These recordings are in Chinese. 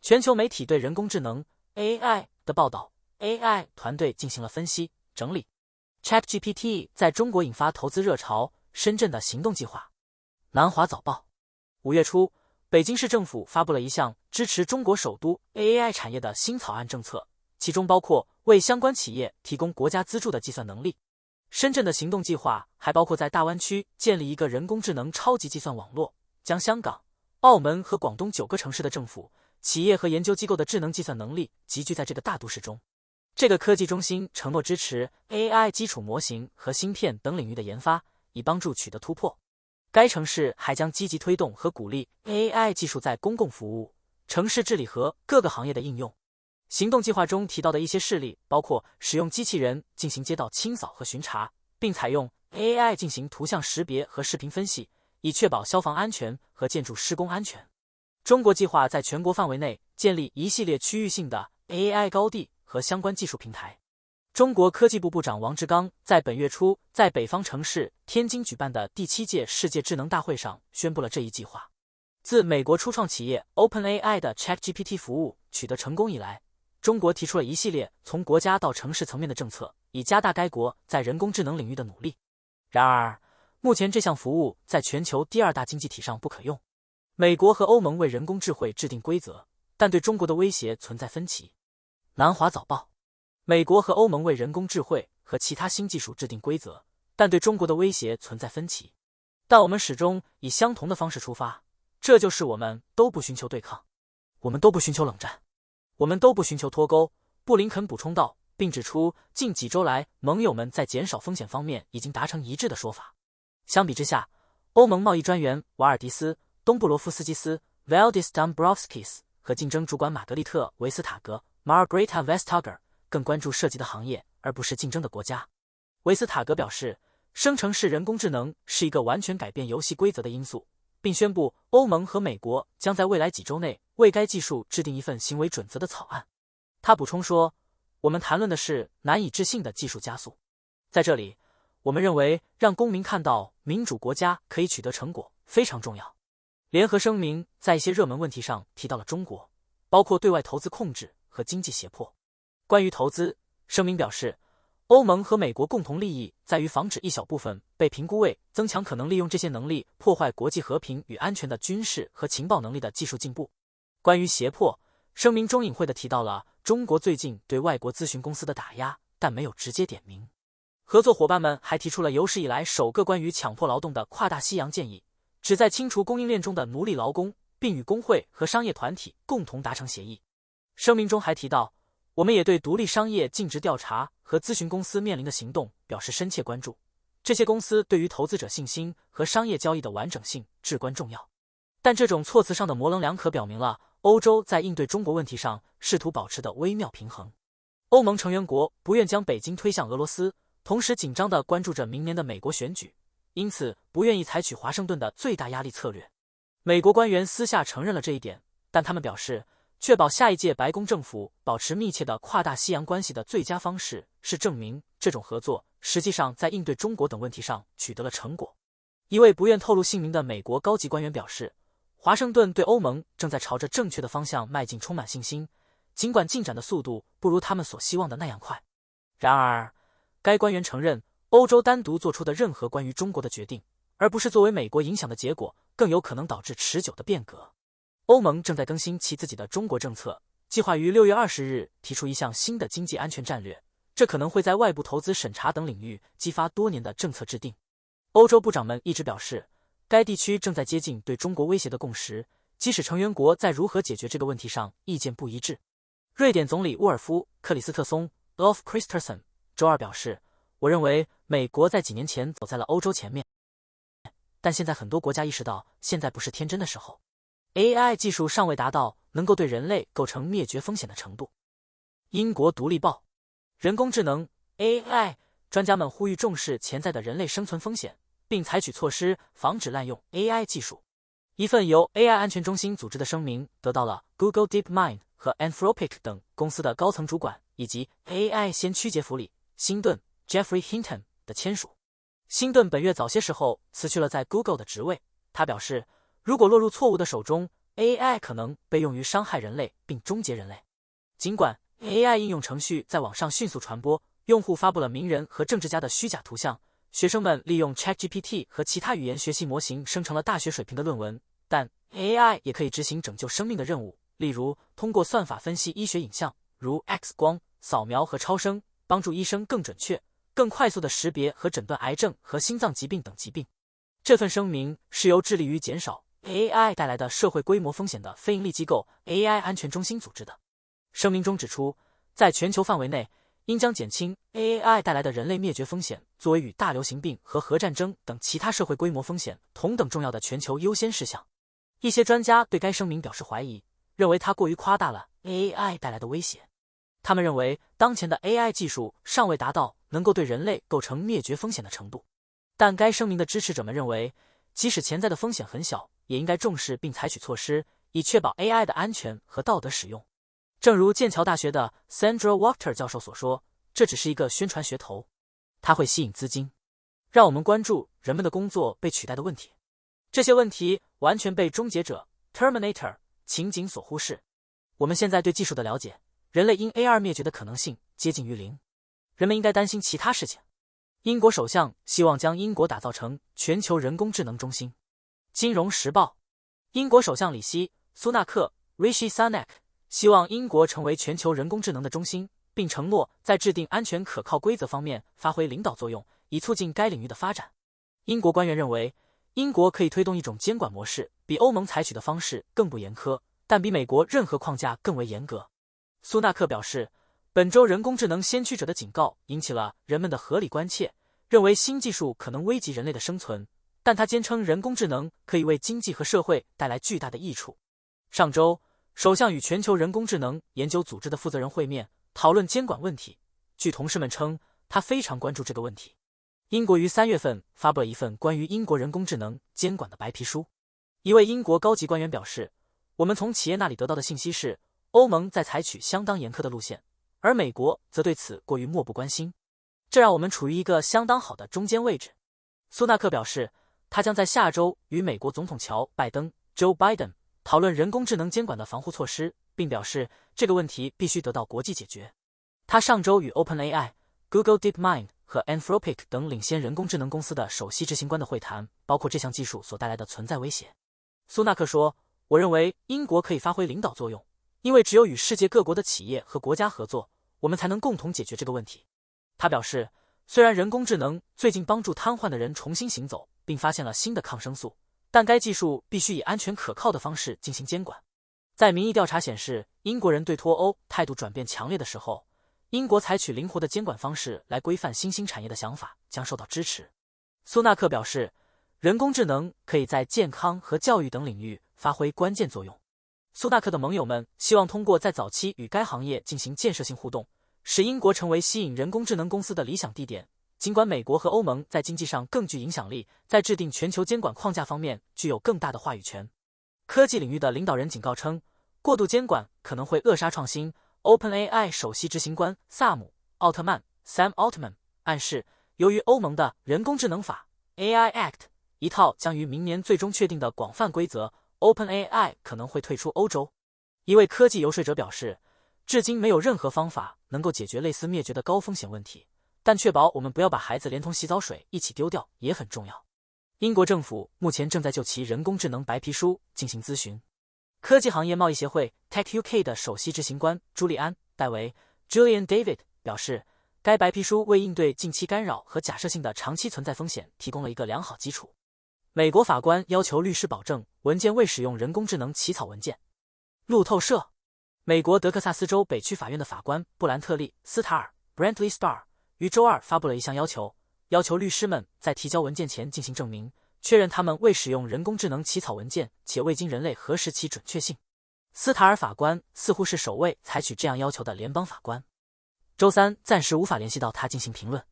全球媒体对人工智能 AI 的报道 ，AI 团队进行了分析整理。ChatGPT 在中国引发投资热潮，深圳的行动计划。南华早报5月初，北京市政府发布了一项支持中国首都 AI 产业的新草案政策，其中包括为相关企业提供国家资助的计算能力。深圳的行动计划还包括在大湾区建立一个人工智能超级计算网络，将香港、澳门和广东9个城市的政府、企业和研究机构的智能计算能力集聚在这个大都市中。这个科技中心承诺支持 AI 基础模型和芯片等领域的研发，以帮助取得突破。该城市还将积极推动和鼓励 AI 技术在公共服务、城市治理和各个行业的应用。行动计划中提到的一些事例包括使用机器人进行街道清扫和巡查，并采用 AI 进行图像识别和视频分析，以确保消防安全和建筑施工安全。中国计划在全国范围内建立一系列区域性的 AI 高地和相关技术平台。中国科技部部长王志刚在本月初在北方城市天津举办的第7届世界智能大会上宣布了这一计划。自美国初创企业 OpenAI 的 ChatGPT 服务取得成功以来，中国提出了一系列从国家到城市层面的政策，以加大该国在人工智能领域的努力。然而，目前这项服务在全球第2大经济体上不可用。美国和欧盟为人工智慧制定规则，但对中国的威胁存在分歧。南华早报：美国和欧盟为人工智慧和其他新技术制定规则，但对中国的威胁存在分歧。但我们始终以相同的方式出发，这就是我们都不寻求对抗，我们都不寻求冷战，我们都不寻求脱钩。布林肯补充道，并指出近几周来盟友们在减少风险方面已经达成一致的说法。相比之下，欧盟贸易专员瓦尔迪斯·东布罗夫斯基斯 Valdis Dombrovskis 和竞争主管玛格丽特·维斯塔格 Margarita Vestager 更关注涉及的行业，而不是竞争的国家。维斯塔格表示，生成式人工智能是一个完全改变游戏规则的因素，并宣布欧盟和美国将在未来几周内为该技术制定一份行为准则的草案。他补充说，我们谈论的是难以置信的技术加速。在这里，我们认为让公民看到民主国家可以取得成果非常重要。联合声明在一些热门问题上提到了中国，包括对外投资控制和经济胁迫。关于投资，声明表示，欧盟和美国共同利益在于防止一小部分被评估为增强可能利用这些能力破坏国际和平与安全的军事和情报能力的技术进步。关于胁迫，声明中隐晦地提到了中国最近对外国咨询公司的打压，但没有直接点名。合作伙伴们还提出了有史以来首个关于强迫劳动的跨大西洋建议，旨在清除供应链中的奴隶劳工，并与工会和商业团体共同达成协议。声明中还提到，我们也对独立商业尽职调查和咨询公司面临的行动表示深切关注。这些公司对于投资者信心和商业交易的完整性至关重要。但这种措辞上的模棱两可表明了欧洲在应对中国问题上试图保持的微妙平衡。欧盟成员国不愿将北京推向俄罗斯，同时紧张地关注着明年的美国选举，因此不愿意采取华盛顿的最大压力策略。美国官员私下承认了这一点，但他们表示，确保下一届白宫政府保持密切的跨大西洋关系的最佳方式是证明这种合作实际上在应对中国等问题上取得了成果。一位不愿透露姓名的美国高级官员表示，华盛顿对欧盟正在朝着正确的方向迈进充满信心，尽管进展的速度不如他们所希望的那样快。然而，该官员承认，欧洲单独做出的任何关于中国的决定，而不是作为美国影响的结果，更有可能导致持久的变革。欧盟正在更新其自己的中国政策，计划于6月20日提出一项新的经济安全战略，这可能会在外部投资审查等领域激发多年的政策制定。欧洲部长们一直表示，该地区正在接近对中国威胁的共识，即使成员国在如何解决这个问题上意见不一致。瑞典总理沃尔夫·克里斯特松 Ulf Kristersson 周二表示，我认为美国在几年前走在了欧洲前面，但现在很多国家意识到现在不是天真的时候。AI 技术尚未达到能够对人类构成灭绝风险的程度。英国独立报：人工智能 AI 专家们呼吁重视潜在的人类生存风险，并采取措施防止滥用 AI 技术。一份由 AI 安全中心组织的声明得到了 Google DeepMind 和 Anthropic 等公司的高层主管以及 AI 先驱杰弗里·辛顿 Jeffrey Hinton 的签署。辛顿本月早些时候辞去了在 Google 的职位，他表示，如果落入错误的手中 AI 可能被用于伤害人类并终结人类。尽管 AI 应用程序在网上迅速传播，用户发布了名人和政治家的虚假图像，学生们利用 ChatGPT 和其他语言学习模型生成了大学水平的论文，但 AI 也可以执行拯救生命的任务，例如通过算法分析医学影像，如 X 光、扫描和超声，帮助医生更准确、更快速地识别和诊断癌症和心脏疾病等疾病。这份声明是由致力于减少 AI 带来的社会规模风险的非营利机构 AI 安全中心组织的。声明中指出，在全球范围内，应将减轻 AI 带来的人类灭绝风险作为与大流行病和核战争等其他社会规模风险同等重要的全球优先事项。一些专家对该声明表示怀疑，认为它过于夸大了 AI 带来的威胁。他们认为，当前的 AI 技术尚未达到能够对人类构成灭绝风险的程度。但该声明的支持者们认为，即使潜在的风险很小，也应该重视并采取措施，以确保 AI 的安全和道德使用。正如剑桥大学的 Sandra Wachter 教授所说，这只是一个宣传噱头，它会吸引资金，让我们关注人们的工作被取代的问题。这些问题完全被终结者 Terminator 情景所忽视。我们现在对技术的了解，人类因 AR 灭绝的可能性接近于零。人们应该担心其他事情。英国首相希望将英国打造成全球人工智能中心。金融时报，英国首相里希·苏纳克 Rishi Sunak 希望英国成为全球人工智能的中心，并承诺在制定安全可靠规则方面发挥领导作用，以促进该领域的发展。英国官员认为，英国可以推动一种监管模式，比欧盟采取的方式更不严苛，但比美国任何框架更为严格。苏纳克表示，本周人工智能先驱者的警告引起了人们的合理关切，认为新技术可能危及人类的生存，但他坚称人工智能可以为经济和社会带来巨大的益处。上周，首相与全球人工智能研究组织的负责人会面，讨论监管问题。据同事们称，他非常关注这个问题。英国于3月份发布了一份关于英国人工智能监管的白皮书。一位英国高级官员表示，我们从企业那里得到的信息是，欧盟在采取相当严苛的路线，而美国则对此过于漠不关心，这让我们处于一个相当好的中间位置。苏纳克表示，他将在下周与美国总统乔·拜登 Joe Biden 讨论人工智能监管的防护措施，并表示这个问题必须得到国际解决。他上周与 OpenAI、Google DeepMind 和 Anthropic 等领先人工智能公司的首席执行官的会谈，包括这项技术所带来的存在威胁。苏纳克说，我认为英国可以发挥领导作用，因为只有与世界各国的企业和国家合作，我们才能共同解决这个问题。他表示，虽然人工智能最近帮助瘫痪的人重新行走，并发现了新的抗生素，但该技术必须以安全可靠的方式进行监管。在民意调查显示英国人对脱欧态度转变强烈的时候，英国采取灵活的监管方式来规范新兴产业的想法将受到支持。苏纳克表示，人工智能可以在健康和教育等领域发挥关键作用。苏纳克的盟友们希望通过在早期与该行业进行建设性互动，使英国成为吸引人工智能公司的理想地点。尽管美国和欧盟在经济上更具影响力，在制定全球监管框架方面具有更大的话语权。科技领域的领导人警告称，过度监管可能会扼杀创新。OpenAI 首席执行官萨姆·奥特曼 Sam Altman 暗示，由于欧盟的人工智能法 AI Act 一套将于明年最终确定的广泛规则， OpenAI 可能会退出欧洲。一位科技游说者表示，至今没有任何方法能够解决类似灭绝的高风险问题，但确保我们不要把孩子连同洗澡水一起丢掉也很重要。英国政府目前正在就其人工智能白皮书进行咨询。科技行业贸易协会 Tech UK 的首席执行官朱利安·戴维 Julian David 表示，该白皮书为应对近期干扰和假设性的长期存在风险提供了一个良好基础。美国法官要求律师保证文件未使用人工智能起草文件。路透社，美国德克萨斯州北区法院的法官布兰特利·斯塔尔 Brantley Starr 于周二发布了一项要求，要求律师们在提交文件前进行证明，确认他们未使用人工智能起草文件，且未经人类核实其准确性。斯塔尔法官似乎是首位采取这样要求的联邦法官。周三暂时无法联系到他进行评论。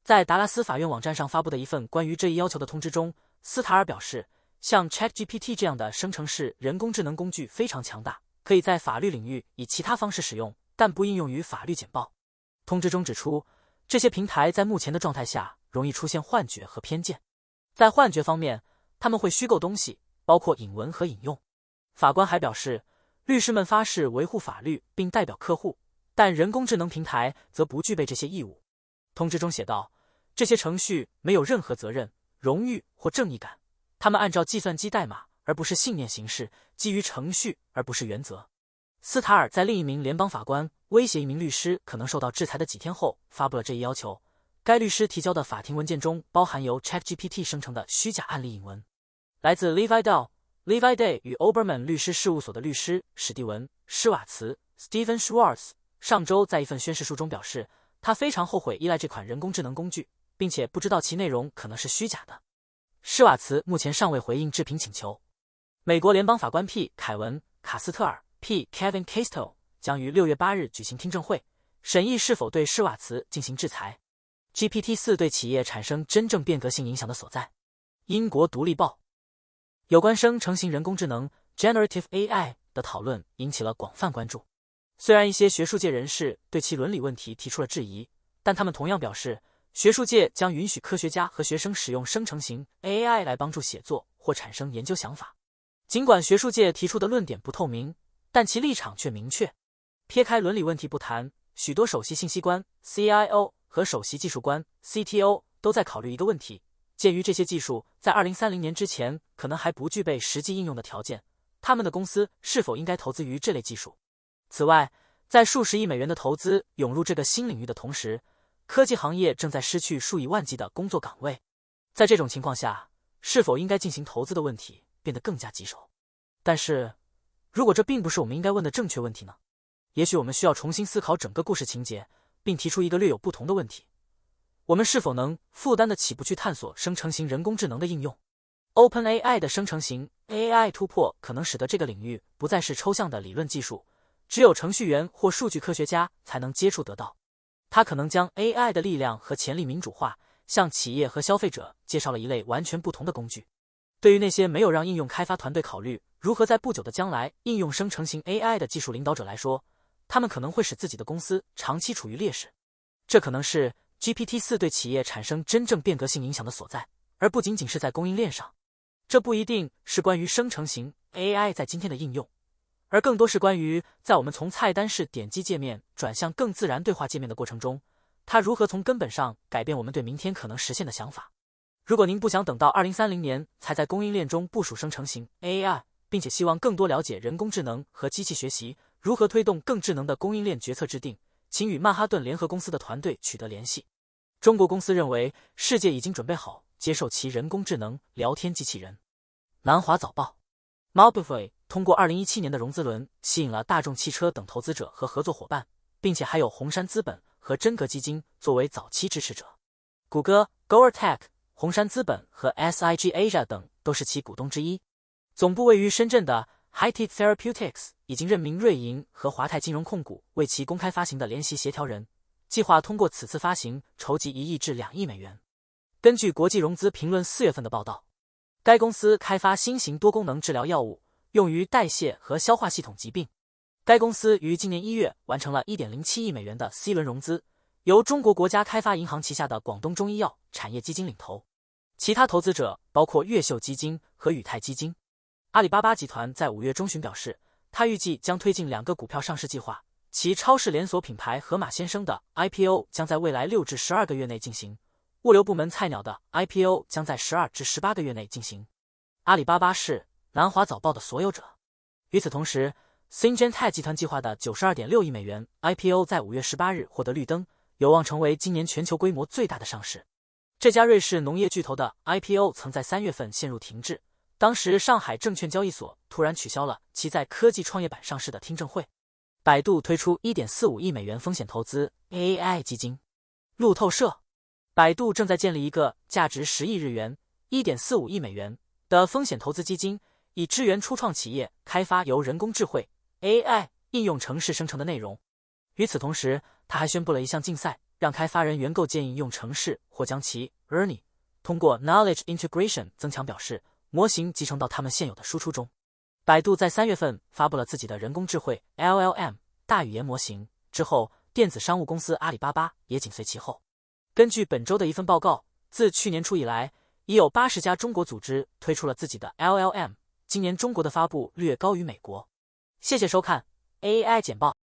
在达拉斯法院网站上发布的一份关于这一要求的通知中，斯塔尔表示，像 ChatGPT 这样的生成式人工智能工具非常强大，可以在法律领域以其他方式使用，但不应用于法律简报。通知中指出，这些平台在目前的状态下容易出现幻觉和偏见。在幻觉方面，他们会虚构东西，包括引文和引用。法官还表示，律师们发誓维护法律并代表客户，但人工智能平台则不具备这些义务。通知中写道，这些程序没有任何责任、荣誉或正义感，他们按照计算机代码而不是信念行事，基于程序而不是原则。斯塔尔在另一名联邦法官威胁一名律师可能受到制裁的几天后发布了这一要求。该律师提交的法庭文件中包含由 ChatGPT 生成的虚假案例引文。来自 Levi Day 与 Oberman 律师事务所的律师史蒂文·施瓦茨 Steven Schwartz 上周在一份宣誓书中表示，他非常后悔依赖这款人工智能工具，并且不知道其内容可能是虚假的。施瓦茨目前尚未回应置评请求。美国联邦法官 P. 凯文·卡斯特尔 P. Kevin Castle 将于6月8日举行听证会，审议是否对施瓦茨进行制裁。GPT-4 对企业产生真正变革性影响的所在。英国独立报有关生成型人工智能 Generative AI 的讨论引起了广泛关注。虽然一些学术界人士对其伦理问题提出了质疑，但他们同样表示，学术界将允许科学家和学生使用生成型 AI 来帮助写作或产生研究想法。尽管学术界提出的论点不透明，但其立场却明确。撇开伦理问题不谈，许多首席信息官 CIO 和首席技术官 CTO 都在考虑一个问题，鉴于这些技术在2030年之前可能还不具备实际应用的条件，他们的公司是否应该投资于这类技术。此外，在数十亿美元的投资涌入这个新领域的同时，科技行业正在失去数以万计的工作岗位。在这种情况下，是否应该进行投资的问题变得更加棘手。但是，如果这并不是我们应该问的正确问题呢？也许我们需要重新思考整个故事情节，并提出一个略有不同的问题：我们是否能负担得起不去探索生成型人工智能的应用？ OpenAI 的生成型 AI 突破可能使得这个领域不再是抽象的理论技术，只有程序员或数据科学家才能接触得到。它可能将 AI 的力量和潜力民主化，向企业和消费者介绍了一类完全不同的工具。对于那些没有让应用开发团队考虑如何在不久的将来应用生成型 AI 的技术领导者来说，他们可能会使自己的公司长期处于劣势。这可能是 GPT-4 对企业产生真正变革性影响的所在，而不仅仅是在供应链上。这不一定是关于生成型 AI 在今天的应用，而更多是关于在我们从菜单式点击界面转向更自然对话界面的过程中，它如何从根本上改变我们对明天可能实现的想法。如果您不想等到2030年才在供应链中部署生成型 AI， 并且希望更多了解人工智能和机器学习如何推动更智能的供应链决策制定，请与曼哈顿联合公司的团队取得联系。中国公司认为世界已经准备好接受其人工智能聊天机器人。南华早报 Mobify 通过2017年的融资轮吸引了大众汽车等投资者和合作伙伴，并且还有红杉资本和真格基金作为早期支持者。谷歌、Gore-Tex、红杉资本和 SIG Asia 等都是其股东之一。总部位于深圳的 HiTeach Therapeutics 已经任命瑞银和华泰金融控股为其公开发行的联席协调人，计划通过此次发行筹集1亿至2亿美元。根据国际融资评论4月份的报道，该公司开发新型多功能治疗药物，用于代谢和消化系统疾病。该公司于今年1月完成了 1.07 亿美元的 C 轮融资，由中国国家开发银行旗下的广东中医药产业基金领投。其他投资者包括越秀基金和宇泰基金。阿里巴巴集团在5月中旬表示，他预计将推进2个股票上市计划，其超市连锁品牌盒马鲜生的 IPO 将在未来6至12个月内进行，物流部门菜鸟的 IPO 将在12至18个月内进行。阿里巴巴是南华早报的所有者。与此同时， Syngenta 集团计划的 92.6 亿美元 IPO 在5月18日获得绿灯，有望成为今年全球规模最大的上市。这家瑞士农业巨头的 IPO 曾在3月份陷入停滞，当时上海证券交易所突然取消了其在科技创业板上市的听证会。百度推出 1.45 亿美元风险投资 AI 基金。路透社，百度正在建立一个价值10亿日元 1.45 亿美元的风险投资基金，以支援初创企业开发由人工智慧 AI 应用程式生成的内容。与此同时，他还宣布了一项竞赛，让开发人员构建应用程式或将其 ERNIE 通过 Knowledge Integration 增强表示模型集成到他们现有的输出中。百度在3月份发布了自己的人工智慧 LLM 大语言模型之后，电子商务公司阿里巴巴也紧随其后。根据本周的一份报告，自去年初以来，已有80家中国组织推出了自己的 LLM，今年中国的发布略高于美国。谢谢收看 AI 简报。